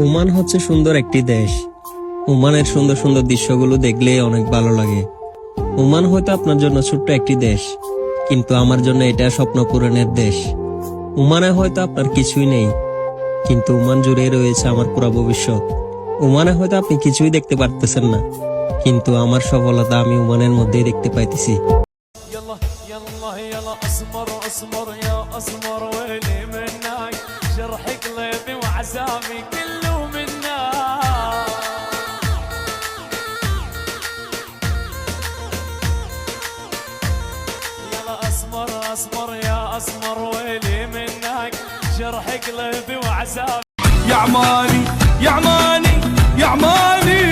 ওমান হচ্ছে সুন্দর একটি দেশ। ওমানের সুন্দর সুন্দর দৃশ্যগুলো দেখলে অনেক ভালো লাগে। ওমান হয়তো আপনার জন্য ছোট্ট একটি দেশ, কিন্তু আমার জন্য এটা স্বপ্ন পূরণের দেশ। ওমানে হয়তো আপনার কিছুই নেই, কিন্তু ওমান জুড়ে রয়েছে আমার পুরো ভবিষ্যৎ। ওমানে হয়তো আপনি কিছুই দেখতে পারতেছেন না, কিন্তু আমার সফলতা আমি ওমানের মধ্যেই দেখতে পাইতেছি। يلا يلا يلا اسمر اسمر يا اسمر ويلي منك جرح قلبي وعذابي كله منك يلا اسمر اسمر يا اسمر ويلي منك جرح قلبي وعذابي يا عماني يا عماني يا عماني